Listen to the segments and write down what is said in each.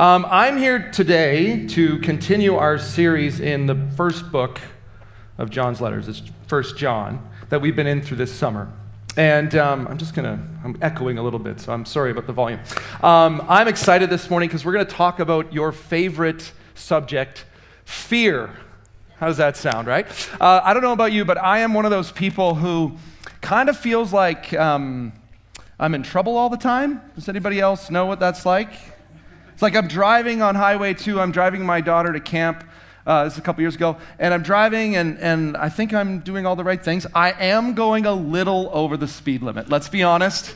I'm here today to continue our series in the first book of John's letters. It's 1 John that we've been in through this summer. And I'm echoing a little bit, so I'm sorry about the volume. I'm excited this morning because we're going to talk about your favorite subject, fear. How does that sound, right? I don't know about you, but I am one of those people who kind of feels like I'm in trouble all the time. Does anybody else know what that's like? It's like I'm driving on Highway 2. I'm driving my daughter to camp. This is a couple years ago. And I'm driving, and I think I'm doing all the right things. I am going a little over the speed limit. Let's be honest.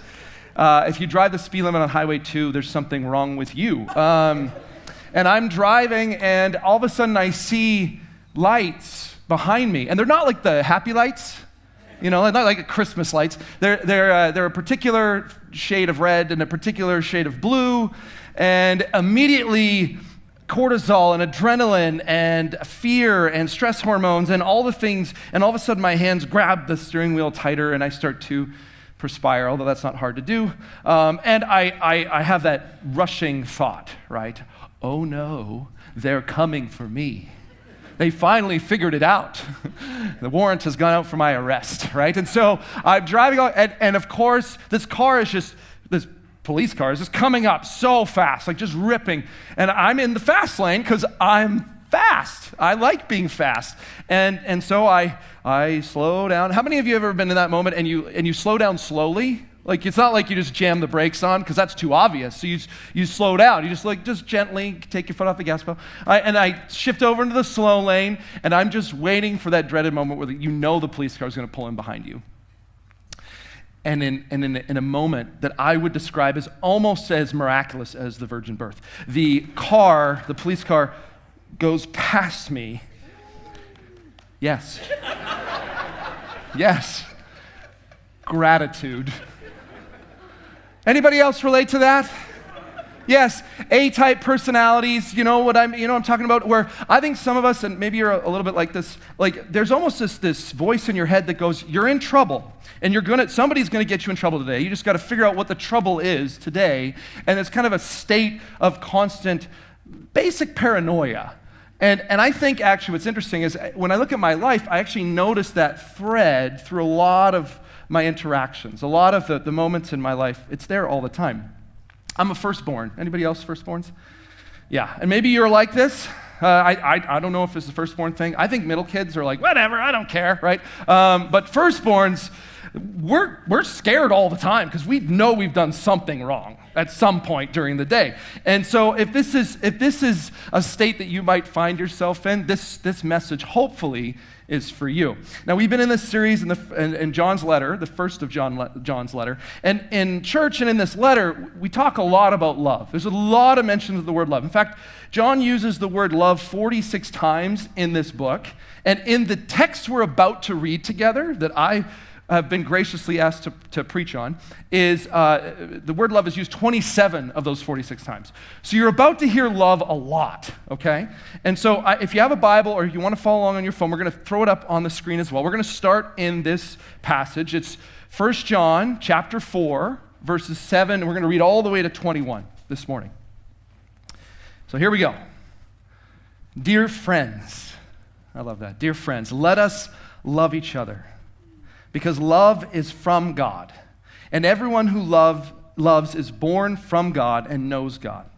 If you drive the speed limit on Highway 2, there's something wrong with you. And I'm driving, and all of a sudden I see lights behind me. And they're not like the happy lights. You know, not like Christmas lights. They're a particular shade of red and a particular shade of blue. And immediately, cortisol and adrenaline and fear and stress hormones and all the things, and all of a sudden my hands grab the steering wheel tighter and I start to perspire, although that's not hard to do. And I have that rushing thought, right? Oh no, they're coming for me. They finally figured it out. The warrant has gone out for my arrest, right? And so I'm driving on, and of course, this police car is just coming up so fast, like just ripping. And I'm in the fast lane because I'm fast. I like being fast. And so I slow down. How many of you have ever been in that moment and you slow down slowly? Like, it's not like you just jam the brakes on because that's too obvious. So you slow down. You just gently take your foot off the gas pedal. And I shift over into the slow lane, and I'm just waiting for that dreaded moment where you know the police car is going to pull in behind you. And in a moment that I would describe as almost as miraculous as the virgin birth, the police car, goes past me. Yes. Yes. Gratitude. Anybody else relate to that? Yes, A-type personalities, you know what I'm talking about, where I think some of us, and maybe you're a little bit like this, like there's almost this voice in your head that goes, you're in trouble, and somebody's gonna get you in trouble today. You just gotta figure out what the trouble is today, and it's kind of a state of constant, basic paranoia. And I think actually what's interesting is when I look at my life, I actually notice that thread through a lot of my interactions, a lot of the moments in my life. It's there all the time. I'm a firstborn. Anybody else firstborns? Yeah, and maybe you're like this. I don't know if it's the firstborn thing. I think middle kids are like, whatever, I don't care, right? But firstborns, we're scared all the time because we know we've done something wrong at some point during the day. And so if this is a state that you might find yourself in, this message hopefully is for you. Now, we've been in this series in John's letter, the first of John's letter, and in church and in this letter, we talk a lot about love. There's a lot of mentions of the word love. In fact, John uses the word love 46 times in this book, and in the text we're about to read together that I have been graciously asked to preach on, is the word love is used 27 of those 46 times. So you're about to hear love a lot, okay? And so if you have a Bible or you want to follow along on your phone, we're going to throw it up on the screen as well. We're going to start in this passage. It's 1 John chapter 4, verses 7, and we're going to read all the way to 21 this morning. So here we go. Dear friends, I love that. Dear friends, let us love each other, because love is from God, and everyone who loves is born from God and knows God.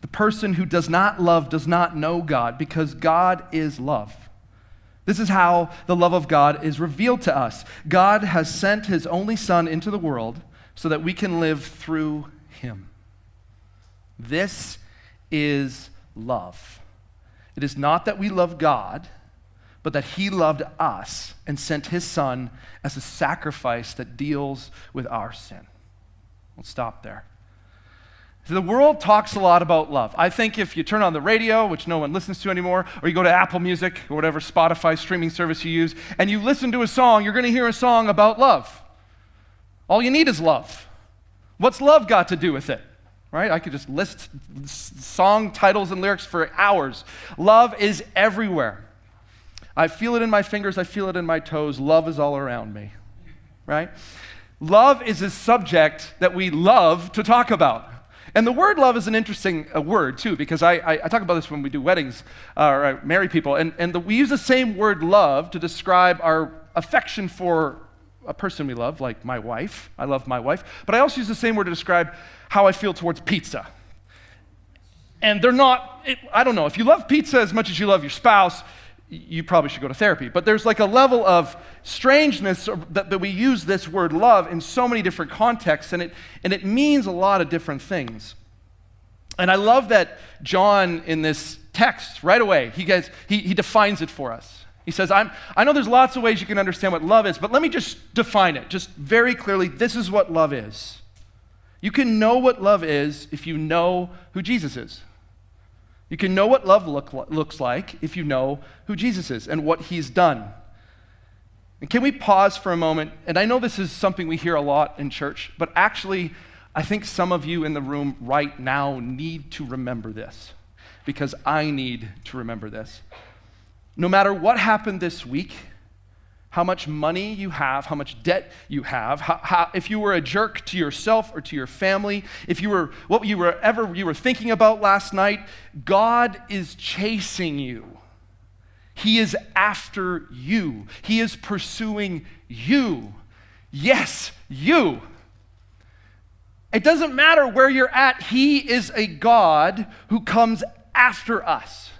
The person who does not love does not know God, because God is love. This is how the love of God is revealed to us. God has sent his only Son into the world so that we can live through him. This is love. It is not that we love God, but that he loved us and sent his Son as a sacrifice that deals with our sin. We'll stop there. So the world talks a lot about love. I think if you turn on the radio, which no one listens to anymore, or you go to Apple Music or whatever Spotify streaming service you use, and you listen to a song, you're going to hear a song about love. All you need is love. What's love got to do with it? Right? I could just list song titles and lyrics for hours. Love is everywhere. I feel it in my fingers, I feel it in my toes. Love is all around me, right? Love is a subject that we love to talk about. And the word love is an interesting word, too, because I talk about this when we do weddings or I marry people. We use the same word love to describe our affection for a person we love, like my wife. I love my wife. But I also use the same word to describe how I feel towards pizza. And they're not, I don't know, if you love pizza as much as you love your spouse, you probably should go to therapy. But there's like a level of strangeness that we use this word love in so many different contexts, and it means a lot of different things. And I love that John in this text, right away, he defines it for us. He says, I know there's lots of ways you can understand what love is, but let me just define it, just very clearly. This is what love is. You can know what love is if you know who Jesus is. You can know what love looks like if you know who Jesus is and what he's done. And can we pause for a moment? And I know this is something we hear a lot in church, but actually, I think some of you in the room right now need to remember this, because I need to remember this. No matter what happened this week, how much money you have, how much debt you have, if you were a jerk to yourself or to your family, if you were what you were thinking about last night, God is chasing you. He is after you. He is pursuing you. Yes, you. It doesn't matter where you're at. He is a God who comes after us.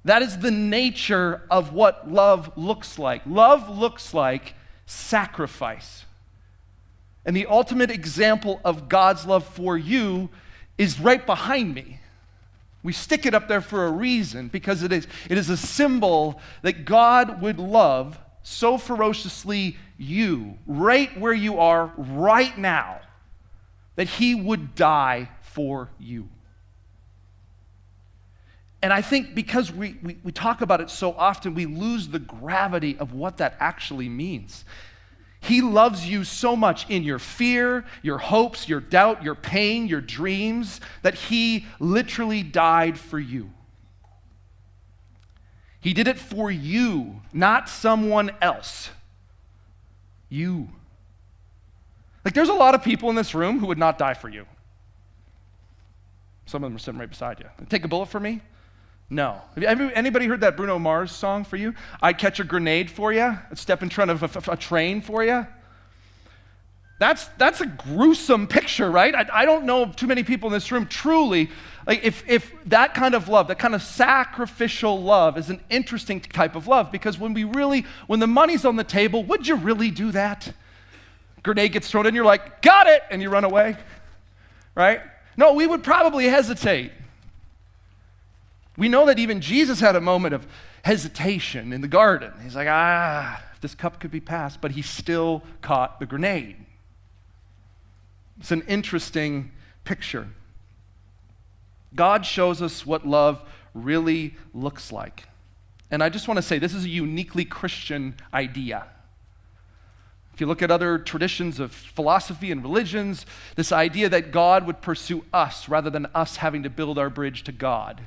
That is the nature of what love looks like. Love looks like sacrifice. And the ultimate example of God's love for you is right behind me. We stick it up there for a reason, because it is a symbol that God would love so ferociously you, right where you are right now, that he would die for you. And I think because we talk about it so often, we lose the gravity of what that actually means. He loves you so much in your fear, your hopes, your doubt, your pain, your dreams, that he literally died for you. He did it for you, not someone else. You. Like, there's a lot of people in this room who would not die for you. Some of them are sitting right beside you. Take a bullet for me? No. Have anybody heard that Bruno Mars song for you? I'd catch a grenade for you. I'd step in front of a train for you. That's a gruesome picture, right? I don't know too many people in this room truly, like if that kind of love, that kind of sacrificial love is an interesting type of love, because when the money's on the table, would you really do that? Grenade gets thrown in, you're like, got it, and you run away, right? No, we would probably hesitate. We know that even Jesus had a moment of hesitation in the garden. He's like, if this cup could be passed, but he still caught the grenade. It's an interesting picture. God shows us what love really looks like. And I just want to say, this is a uniquely Christian idea. If you look at other traditions of philosophy and religions, this idea that God would pursue us rather than us having to build our bridge to God,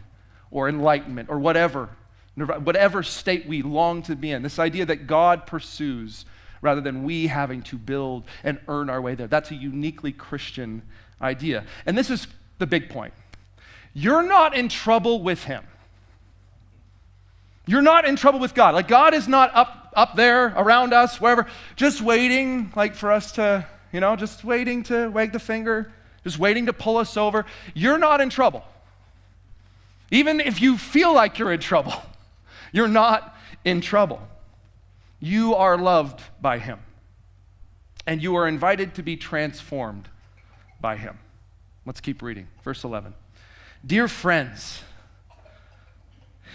or enlightenment, or whatever state we long to be in. This idea that God pursues rather than we having to build and earn our way there. That's a uniquely Christian idea. And this is the big point. You're not in trouble with him. You're not in trouble with God. Like, God is not up there around us, wherever, just waiting, like, for us to, just waiting to wag the finger, just waiting to pull us over. You're not in trouble. Even if you feel like you're in trouble, you're not in trouble. You are loved by him, and you are invited to be transformed by him. Let's keep reading. Verse 11. Dear friends,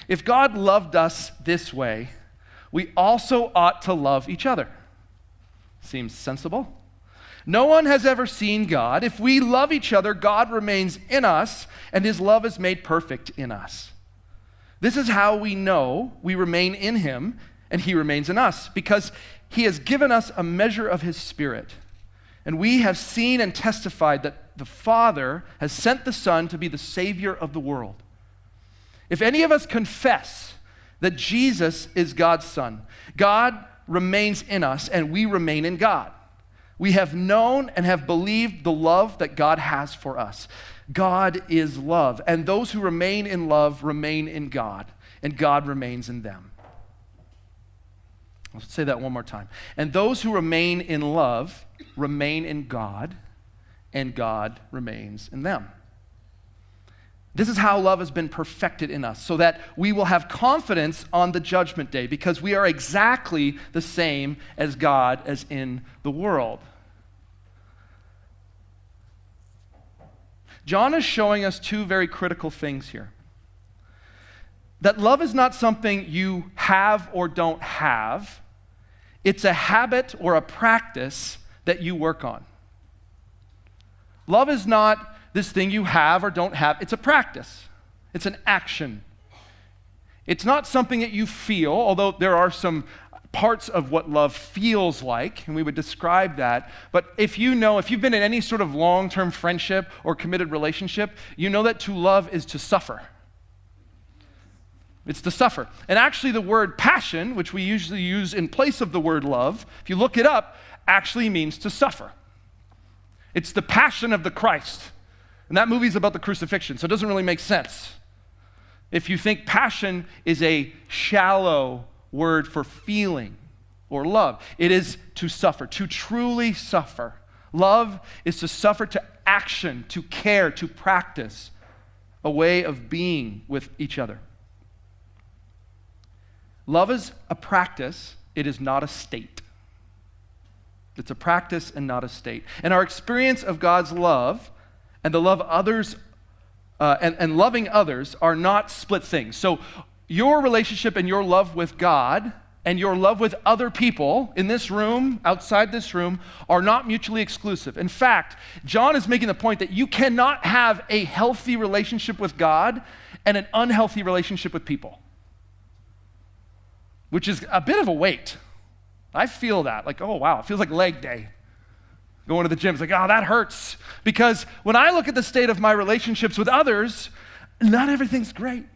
if God loved us this way, we also ought to love each other. Seems sensible. No one has ever seen God. If we love each other, God remains in us, and his love is made perfect in us. This is how we know we remain in him, and he remains in us, because he has given us a measure of his Spirit. And we have seen and testified that the Father has sent the Son to be the Savior of the world. If any of us confess that Jesus is God's Son, God remains in us, and we remain in God. We have known and have believed the love that God has for us. God is love, and those who remain in love remain in God, and God remains in them. I'll say that one more time. And those who remain in love remain in God, and God remains in them. This is how love has been perfected in us, so that we will have confidence on the judgment day, because we are exactly the same as God as in the world. John is showing us two very critical things here. That love is not something you have or don't have. It's a habit or a practice that you work on. Love is not this thing you have or don't have. It's a practice. It's an action. It's not something that you feel, although there are some parts of what love feels like, and we would describe that. But if you've been in any sort of long-term friendship or committed relationship, you know that to love is to suffer. It's to suffer. And actually the word passion, which we usually use in place of the word love, if you look it up, actually means to suffer. It's the passion of the Christ. And that movie's about the crucifixion, so it doesn't really make sense. If you think passion is a shallow word for feeling or love, it is to suffer, to truly suffer. Love is to suffer, to action, to care, to practice a way of being with each other. Love is a practice, it is not a state. It's a practice and not a state. And our experience of God's love and the love others and loving others are not split things. So your relationship and your love with God and your love with other people in this room, outside this room, are not mutually exclusive. In fact, John is making the point that you cannot have a healthy relationship with God and an unhealthy relationship with people, which is a bit of a weight. I feel that, like, oh wow, it feels like leg day. Going to the gym, it's like, oh, that hurts. Because when I look at the state of my relationships with others, not everything's great.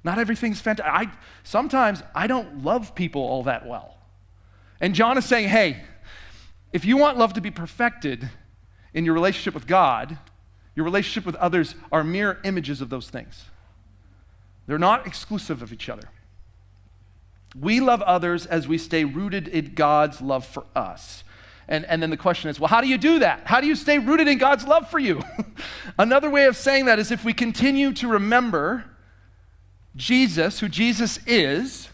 Not everything's fantastic. Sometimes I don't love people all that well. And John is saying, hey, if you want love to be perfected in your relationship with God, your relationship with others are mere images of those things. They're not exclusive of each other. We love others as we stay rooted in God's love for us. And then the question is, well, how do you do that? How do you stay rooted in God's love for you? Another way of saying that is if we continue to remember Jesus, who Jesus is,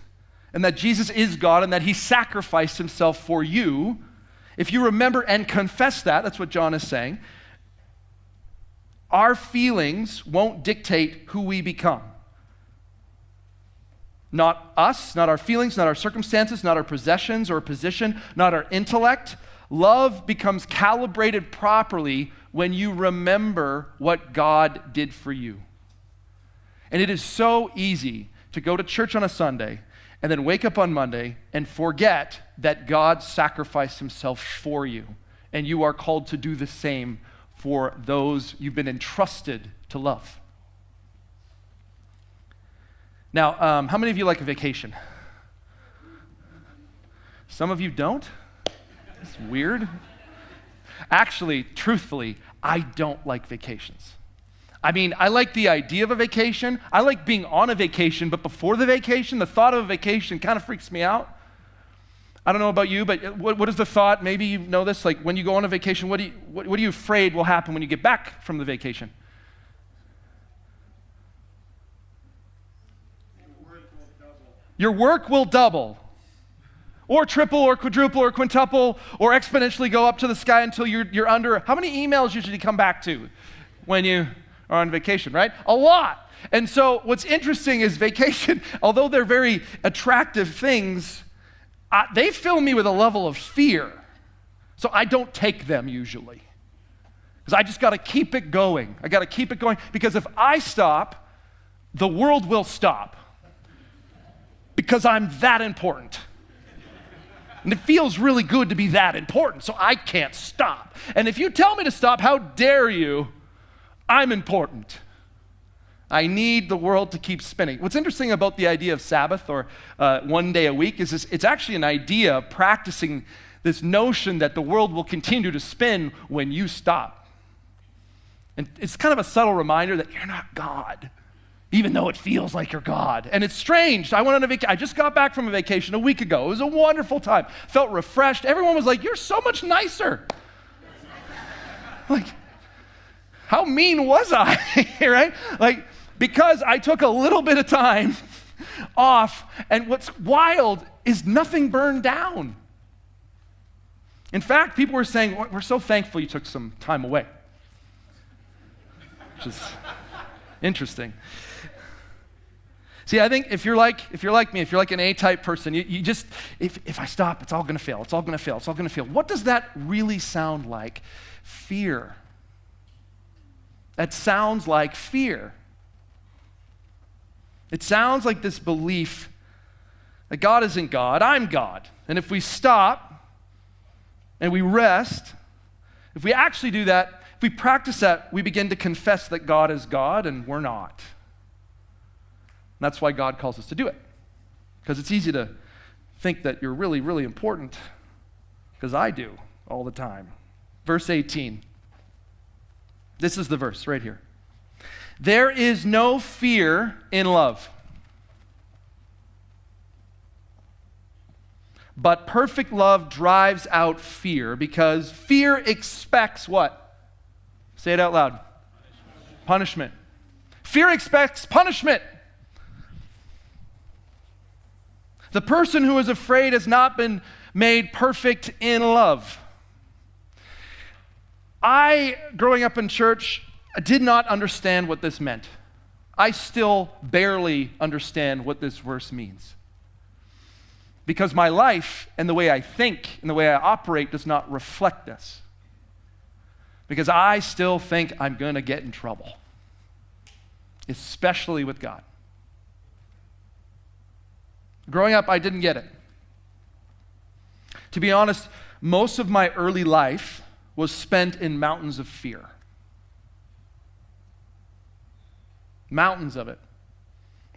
and that Jesus is God, and that he sacrificed himself for you. If you remember and confess that, that's what John is saying, our feelings won't dictate who we become. Not us, not our feelings, not our circumstances, not our possessions or position, not our intellect. Love becomes calibrated properly when you remember what God did for you. And it is so easy to go to church on a Sunday and then wake up on Monday and forget that God sacrificed himself for you. And you are called to do the same for those you've been entrusted to love. Now, how many of you like a vacation? Some of you don't? It's weird. Actually, truthfully, I don't like vacations. I mean, I like the idea of a vacation. I like being on a vacation, but before the vacation, the thought of a vacation kind of freaks me out. I don't know about you, but what is the thought? Maybe you know this, like when you go on a vacation, what are you afraid will happen when you get back from the vacation? Your work will double. Or triple, or quadruple, or quintuple, or exponentially go up to the sky until you're under. How many emails usually come back to when you are on vacation, right? A lot. And so what's interesting is vacation, although they're very attractive things, they fill me with a level of fear. So I don't take them usually. Because I just got to keep it going. I got to keep it going because if I stop, the world will stop. Because I'm that important. And it feels really good to be that important, so I can't stop. And if you tell me to stop, how dare you? I'm important. I need the world to keep spinning. What's interesting about the idea of Sabbath or one day a week is it's actually an idea of practicing this notion that the world will continue to spin when you stop. And it's kind of a subtle reminder that you're not God, even though it feels like you're God. And it's strange. I went on a vacation. I just got back from a vacation a week ago. It was a wonderful time. Felt refreshed. Everyone was like, you're so much nicer. Like, how mean was I, right? Like, because I took a little bit of time off, and what's wild is nothing burned down. In fact, people were saying, we're so thankful you took some time away. Which is interesting. See, I think if you're like me, if you're like an A-type person, you just, if I stop, it's all going to fail. It's all going to fail. It's all going to fail. What does that really sound like? Fear. That sounds like fear. It sounds like this belief that God isn't God, I'm God. And if we stop and we rest, if we actually do that, if we practice that, we begin to confess that God is God and we're not. And that's why God calls us to do it. Because it's easy to think that you're really, really important, because I do all the time. Verse 18. This is the verse right here. There is no fear in love, but perfect love drives out fear, because fear expects what? Say it out loud. Punishment. Fear expects punishment. The person who is afraid has not been made perfect in love. Growing up in church, I did not understand what this meant. I still barely understand what this verse means. Because my life and the way I think and the way I operate does not reflect this. Because I still think I'm going to get in trouble, especially with God. Growing up, I didn't get it. To be honest, most of my early life was spent in mountains of fear. Mountains of it.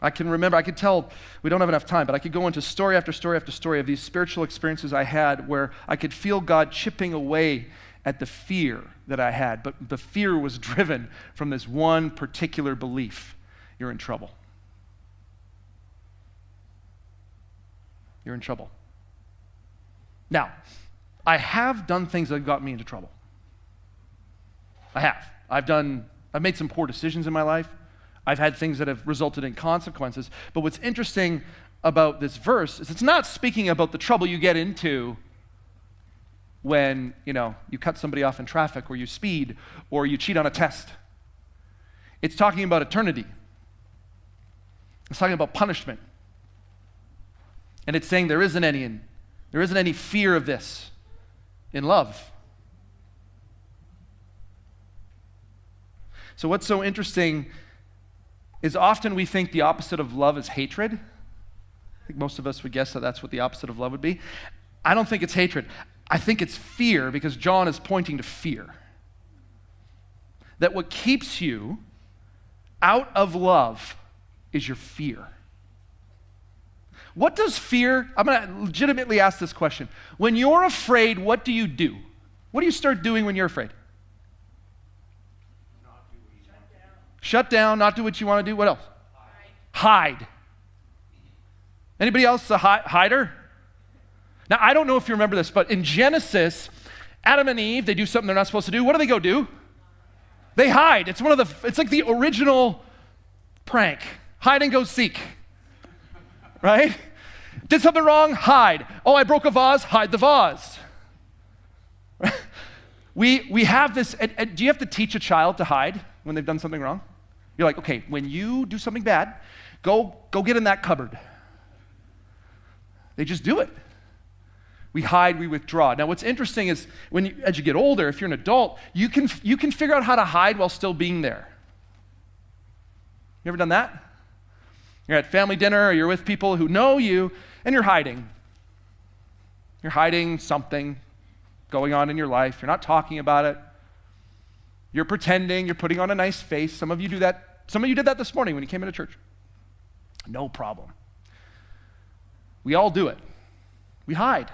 I can remember, I could tell, we don't have enough time, but I could go into story after story after story of these spiritual experiences I had where I could feel God chipping away at the fear that I had, but the fear was driven from this one particular belief: you're in trouble. You're in trouble. Now, I have done things that have got me into trouble. I have. I've made some poor decisions in my life. I've had things that have resulted in consequences. But what's interesting about this verse is it's not speaking about the trouble you get into when, you cut somebody off in traffic, or you speed, or you cheat on a test. It's talking about eternity. It's talking about punishment. And it's saying there isn't any fear of this in love. So what's so interesting is often we think the opposite of love is hatred. I think most of us would guess that that's what the opposite of love would be. I don't think it's hatred. I think it's fear, because John is pointing to fear. That what keeps you out of love is your fear. What does fear, I'm going to legitimately ask this question. When you're afraid, what do you do? What do you start doing when you're afraid? Shut down, not do what you want to do. What else? Hide. Anybody else a hider? Now, I don't know if you remember this, but in Genesis, Adam and Eve, they do something they're not supposed to do. What do they go do? They hide. It's like the original prank. Hide and go seek. Right? Did something wrong? Hide. Oh, I broke a vase? Hide the vase. We have this, do you have to teach a child to hide when they've done something wrong? You're like, okay, when you do something bad, go get in that cupboard. They just do it. We hide, we withdraw. Now, what's interesting is as you get older, if you're an adult, you can figure out how to hide while still being there. You ever done that? You're at family dinner, or you're with people who know you, and you're hiding. You're hiding something going on in your life. You're not talking about it. You're pretending. You're putting on a nice face. Some of you do that. Some of you did that this morning when you came into church. No problem. We all do it. We hide.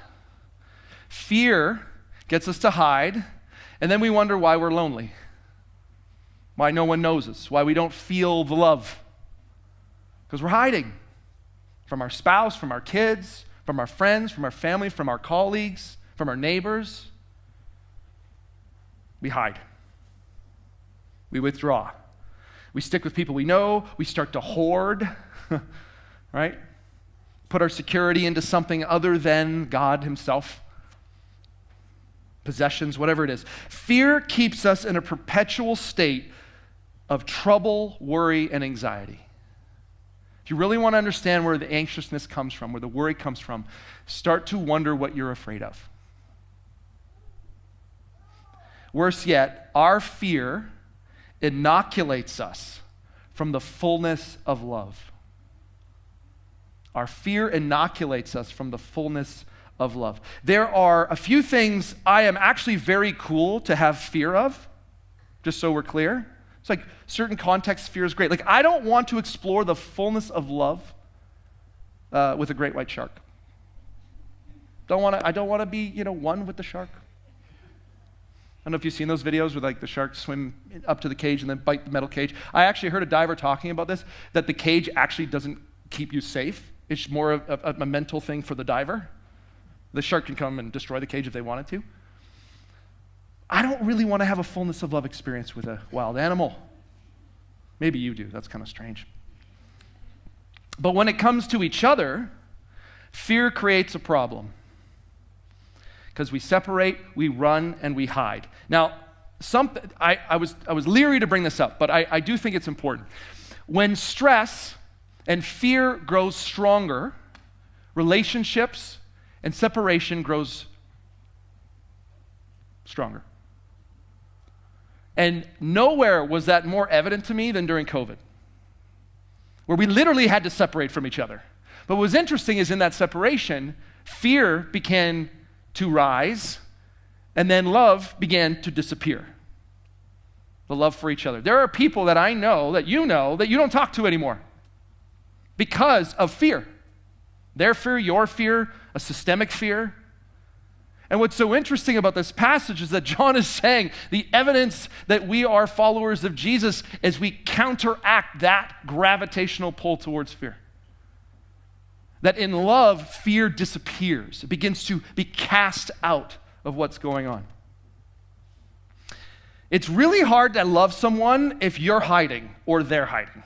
Fear gets us to hide, and then we wonder why we're lonely, why no one knows us, why we don't feel the love. Because we're hiding from our spouse, from our kids, from our friends, from our family, from our colleagues, from our neighbors. We hide. We withdraw. We stick with people we know. We start to hoard, right? Put our security into something other than God himself. Possessions, whatever it is. Fear keeps us in a perpetual state of trouble, worry, and anxiety. If you really want to understand where the anxiousness comes from, where the worry comes from, start to wonder what you're afraid of. Worse yet, our fear inoculates us from the fullness of love. Our fear inoculates us from the fullness of love. There are a few things I am actually very cool to have fear of, just so we're clear. It's like certain context fear is great. Like I don't want to explore the fullness of love with a great white shark. I don't want to be, one with the shark. I don't know if you've seen those videos where like the sharks swim up to the cage and then bite the metal cage. I actually heard a diver talking about this, that the cage actually doesn't keep you safe. It's more of a mental thing for the diver. The shark can come and destroy the cage if they wanted to. I don't really want to have a fullness of love experience with a wild animal. Maybe you do. That's kind of strange. But when it comes to each other, fear creates a problem. Because we separate, we run, and we hide. Now, I was leery to bring this up, but I do think it's important. When stress and fear grows stronger, relationships and separation grows stronger. And nowhere was that more evident to me than during COVID, where we literally had to separate from each other. But what was interesting is in that separation, fear began to rise, and then love began to disappear. The love for each other. There are people that I know that you don't talk to anymore because of fear. Their fear, your fear, a systemic fear. And what's so interesting about this passage is that John is saying the evidence that we are followers of Jesus is we counteract that gravitational pull towards fear. That in love, fear disappears. It begins to be cast out of what's going on. It's really hard to love someone if you're hiding or they're hiding.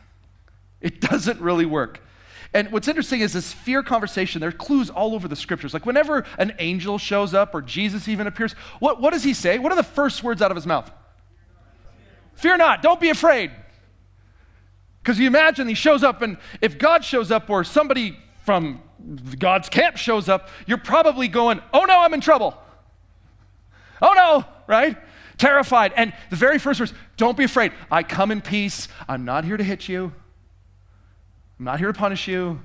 It doesn't really work. And what's interesting is this fear conversation, there are clues all over the scriptures. Like whenever an angel shows up or Jesus even appears, what does he say? What are the first words out of his mouth? Fear not, don't be afraid. Because you imagine he shows up, and if God shows up or somebody from God's camp shows up, you're probably going, oh no, I'm in trouble. Oh no, right? Terrified. And the very first verse, don't be afraid. I come in peace. I'm not here to hit you. I'm not here to punish you.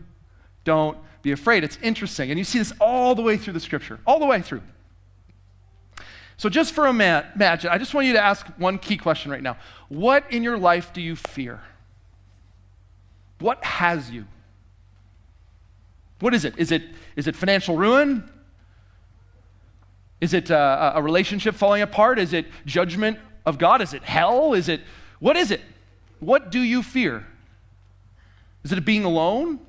Don't be afraid. It's interesting. And you see this all the way through the scripture, all the way through. So just for imagine, I just want you to ask one key question right now. What in your life do you fear? What has you? What is it? Is it financial ruin? Is it a relationship falling apart? Is it judgment of God? Is it hell? What is it? What do you fear? Is it being alone?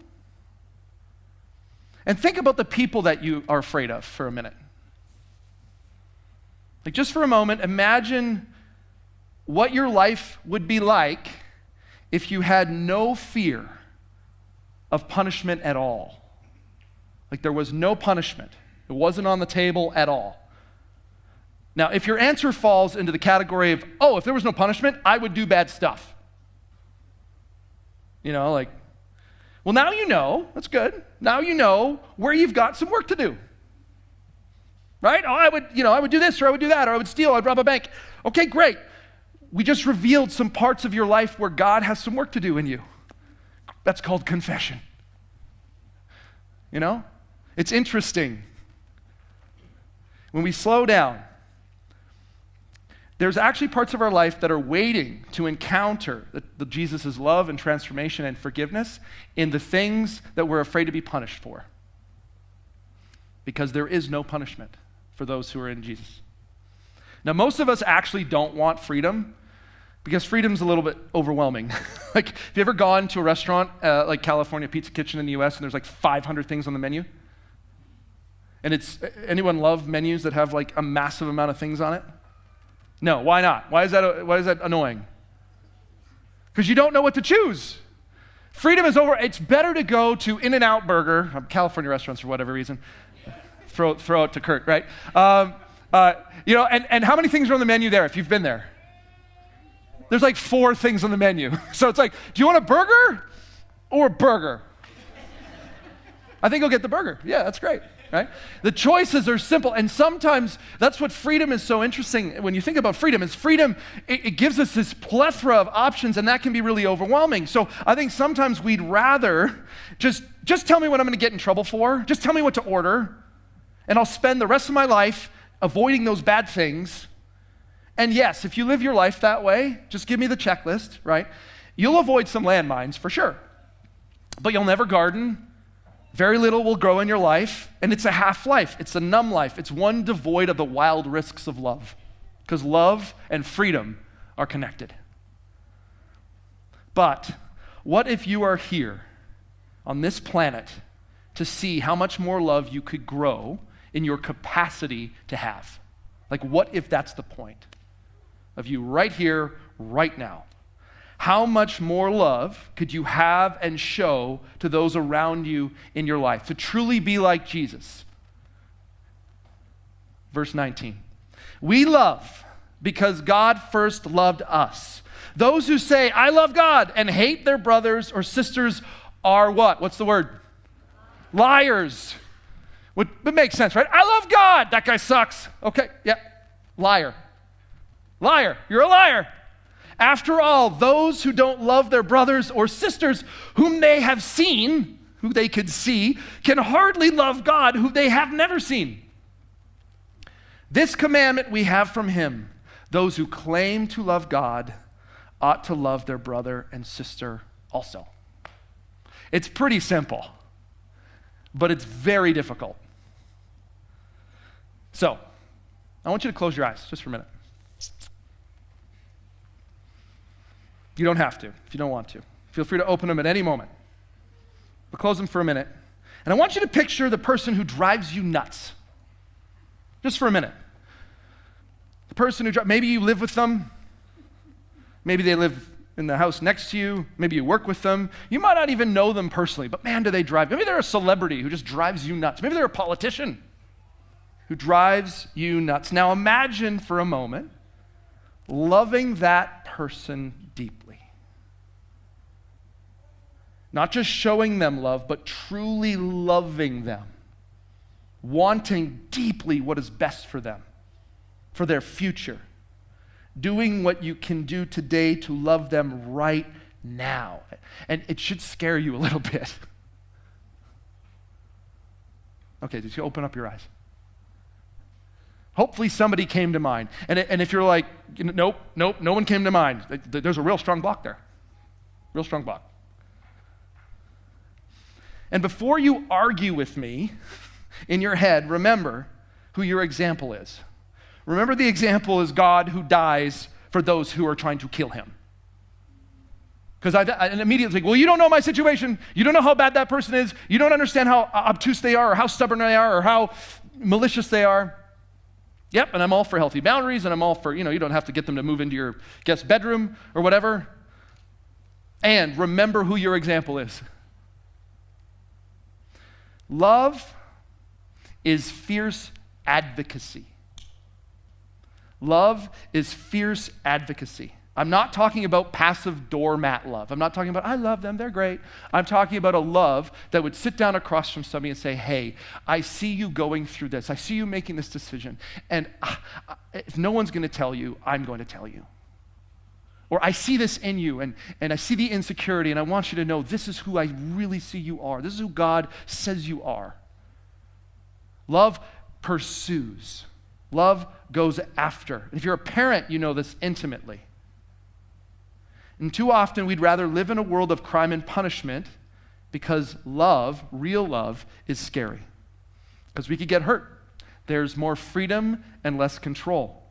And think about the people that you are afraid of for a minute. Like just for a moment, imagine what your life would be like if you had no fear of punishment at all. Like there was no punishment. It wasn't on the table at all. Now, if your answer falls into the category of, oh, if there was no punishment, I would do bad stuff. Well, now you know, that's good. Now you know where you've got some work to do. Right? Oh, I would do this, or I would do that, or I would steal, I'd rob a bank. Okay, great. We just revealed some parts of your life where God has some work to do in you. That's called confession. It's interesting. When we slow down, there's actually parts of our life that are waiting to encounter the Jesus' love and transformation and forgiveness in the things that we're afraid to be punished for. Because there is no punishment for those who are in Jesus. Now, most of us actually don't want freedom because freedom's a little bit overwhelming. Like, have you ever gone to a restaurant like California Pizza Kitchen in the US and there's like 500 things on the menu? And anyone love menus that have like a massive amount of things on it? No, why not? Why is that annoying? Because you don't know what to choose. Freedom is over. It's better to go to In-N-Out Burger, California restaurants for whatever reason. Throw it to Kurt, right? And how many things are on the menu there if you've been there? There's like 4 things on the menu. So it's like, do you want a burger or a burger? I think I'll get the burger. Yeah, that's great, right? The choices are simple, and sometimes that's what freedom is so interesting. When you think about freedom, it gives us this plethora of options, and that can be really overwhelming. So I think sometimes we'd rather just tell me what I'm going to get in trouble for. Just tell me what to order, and I'll spend the rest of my life avoiding those bad things. And yes, if you live your life that way, just give me the checklist, right? You'll avoid some landmines for sure, but you'll never garden. Very little will grow in your life, and it's a half life. It's a numb life. It's one devoid of the wild risks of love, because love and freedom are connected. But what if you are here on this planet to see how much more love you could grow in your capacity to have? Like, what if that's the point of you right here, right now? How much more love could you have and show to those around you in your life to truly be like Jesus? Verse 19. We love because God first loved us. Those who say, I love God, and hate their brothers or sisters are what? What's the word? Liars. It makes sense, right? I love God. That guy sucks. Okay, yeah. Liar. Liar. You're a liar. After all, those who don't love their brothers or sisters whom they have seen, who they could see, can hardly love God who they have never seen. This commandment we have from him: those who claim to love God ought to love their brother and sister also. It's pretty simple, but it's very difficult. So, I want you to close your eyes just for a minute. You don't have to if you don't want to. Feel free to open them at any moment. But close them for a minute. And I want you to picture the person who drives you nuts. Just for a minute. The person who maybe you live with them. Maybe they live in the house next to you. Maybe you work with them. You might not even know them personally, but man, do they drive. Maybe they're a celebrity who just drives you nuts. Maybe they're a politician who drives you nuts. Now imagine for a moment loving that person deeply. Not just showing them love, but truly loving them. Wanting deeply what is best for them, for their future. Doing what you can do today to love them right now. And it should scare you a little bit. Okay, just open up your eyes. Hopefully somebody came to mind. And if you're like, nope, no one came to mind, there's a real strong block there. Real strong block. And before you argue with me in your head, remember who your example is. Remember the example is God who dies for those who are trying to kill him. Because I immediately think, well, you don't know my situation. You don't know how bad that person is. You don't understand how obtuse they are or how stubborn they are or how malicious they are. Yep, and I'm all for healthy boundaries, and I'm all for, you don't have to get them to move into your guest bedroom or whatever. And remember who your example is. Love is fierce advocacy. Love is fierce advocacy. I'm not talking about passive doormat love. I'm not talking about, I love them, they're great. I'm talking about a love that would sit down across from somebody and say, hey, I see you going through this. I see you making this decision. And if no one's going to tell you, I'm going to tell you. Or I see this in you, and I see the insecurity, and I want you to know this is who I really see you are. This is who God says you are. Love pursues. Love goes after. And if you're a parent, you know this intimately. And too often we'd rather live in a world of crime and punishment because love, real love, is scary. Because we could get hurt. there's more freedom and less control.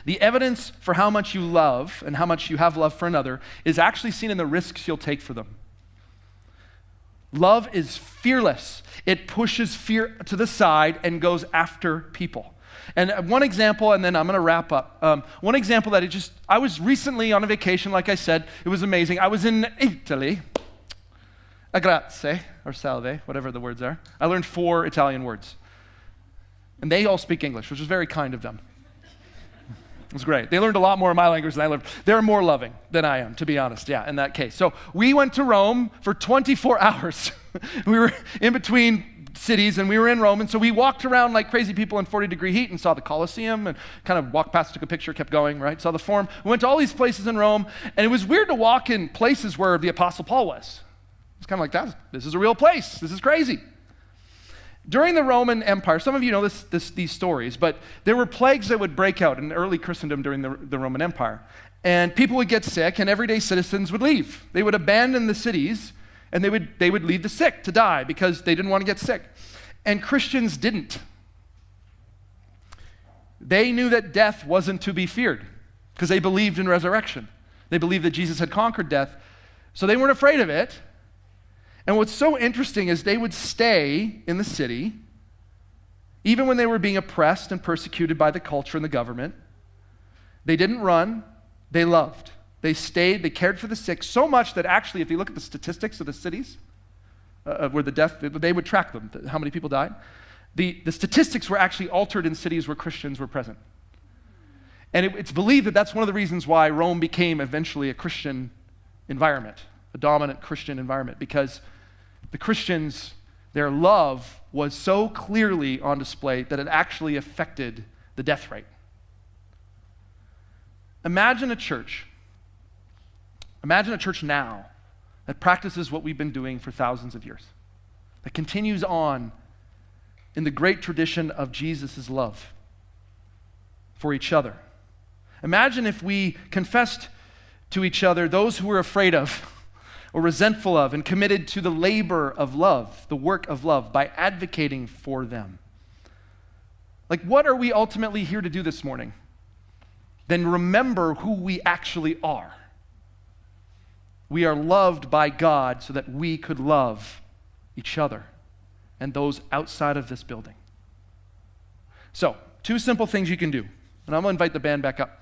The evidence for how much you love and how much you have love for another is actually seen in the risks you'll take for them. Love is fearless. It pushes fear to the side and goes after people. And one example, and then I'm going to wrap up. One example that I was recently on a vacation, like I said. It was amazing. I was in Italy. Grazie, or salve, whatever the words are. I learned 4 Italian words. And they all speak English, which was very kind of them. It was great. They learned a lot more of my language than I learned. They're more loving than I am, to be honest, in that case. So we went to Rome for 24 hours. We were in between cities, and we were in Rome, and so we walked around like crazy people in 40-degree heat and saw the Colosseum and kind of walked past, took a picture, kept going, right? Saw the Forum. We went to all these places in Rome, and it was weird to walk in places where the Apostle Paul was. It's kind of like, this is a real place. This is crazy. During the Roman Empire, some of you know these stories, but there were plagues that would break out in early Christendom during the Roman Empire. And people would get sick, and everyday citizens would leave. They would abandon the cities, and they would leave the sick to die because they didn't want to get sick. And Christians didn't. They knew that death wasn't to be feared because they believed in resurrection. They believed that Jesus had conquered death, so they weren't afraid of it. And what's so interesting is they would stay in the city, even when they were being oppressed and persecuted by the culture and the government. They didn't run, they loved. They stayed, they cared for the sick so much that actually, if you look at the statistics of the cities, where the death, they would track them, how many people died. The statistics were actually altered in cities where Christians were present. And it's believed that that's one of the reasons why Rome became eventually a Christian environment, a dominant Christian environment, because the Christians, their love was so clearly on display that it actually affected the death rate. Imagine a church now that practices what we've been doing for thousands of years, that continues on in the great tradition of Jesus' love for each other. Imagine if we confessed to each other those who we're afraid of or resentful of and committed to the labor of love, the work of love, by advocating for them. Like, what are we ultimately here to do this morning? Then remember who we actually are. We are loved by God so that we could love each other and those outside of this building. So, 2 simple things you can do. And I'm going to invite the band back up.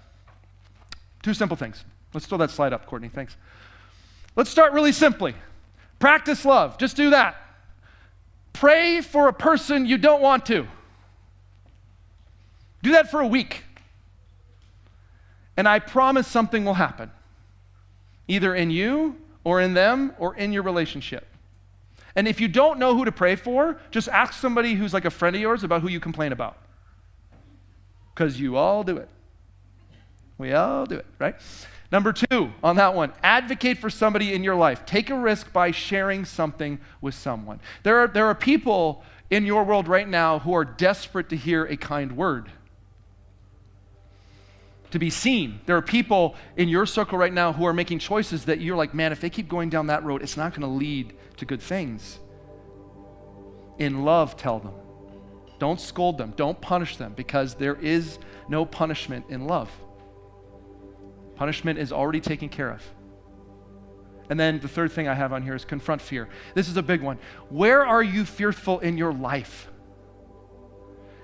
2 simple things. Let's throw that slide up, Courtney. Thanks. Let's start really simply. Practice love. Just do that. Pray for a person you don't want to. Do that for a week. And I promise something will happen, either in you or in them or in your relationship. And if you don't know who to pray for, just ask somebody who's like a friend of yours about who you complain about. Because you all do it. We all do it, right? Number 2 on that one, advocate for somebody in your life. Take a risk by sharing something with someone. There are people in your world right now who are desperate to hear a kind word, to be seen. There are people in your circle right now who are making choices that you're like, man, if they keep going down that road, it's not going to lead to good things. In love, tell them. Don't scold them. Don't punish them, because there is no punishment in love. Punishment is already taken care of. And then the third thing I have on here is confront fear. This is a big one. Where are you fearful in your life?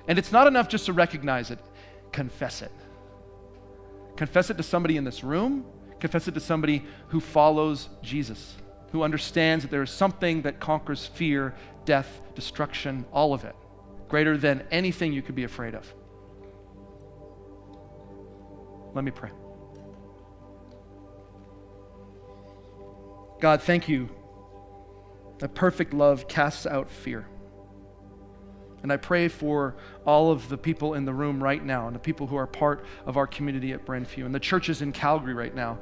And it's not enough just to recognize it. Confess it. Confess it to somebody in this room. Confess it to somebody who follows Jesus, who understands that there is something that conquers fear, death, destruction, all of it, greater than anything you could be afraid of. Let me pray. God, thank you that perfect love casts out fear. And I pray for all of the people in the room right now and the people who are part of our community at Brentview and the churches in Calgary right now.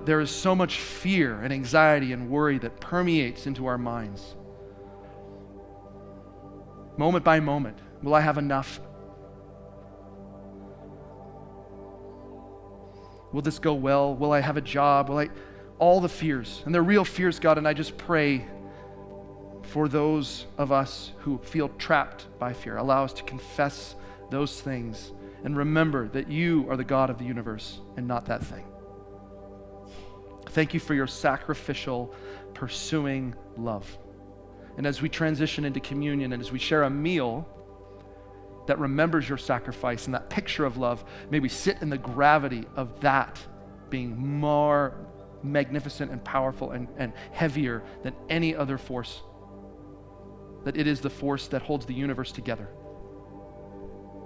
There is so much fear and anxiety and worry that permeates into our minds. Moment by moment, will I have enough? Will this go well? Will I have a job? All the fears, and they're real fears, God, and I just pray for those of us who feel trapped by fear. Allow us to confess those things and remember that you are the God of the universe and not that thing. Thank you for your sacrificial, pursuing love. And as we transition into communion and as we share a meal that remembers your sacrifice and that picture of love, may we sit in the gravity of that being more magnificent and powerful and heavier than any other force. That it is the force that holds the universe together.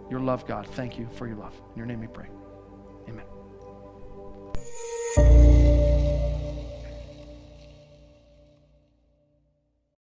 Your love, God. Thank you for your love. In your name we pray.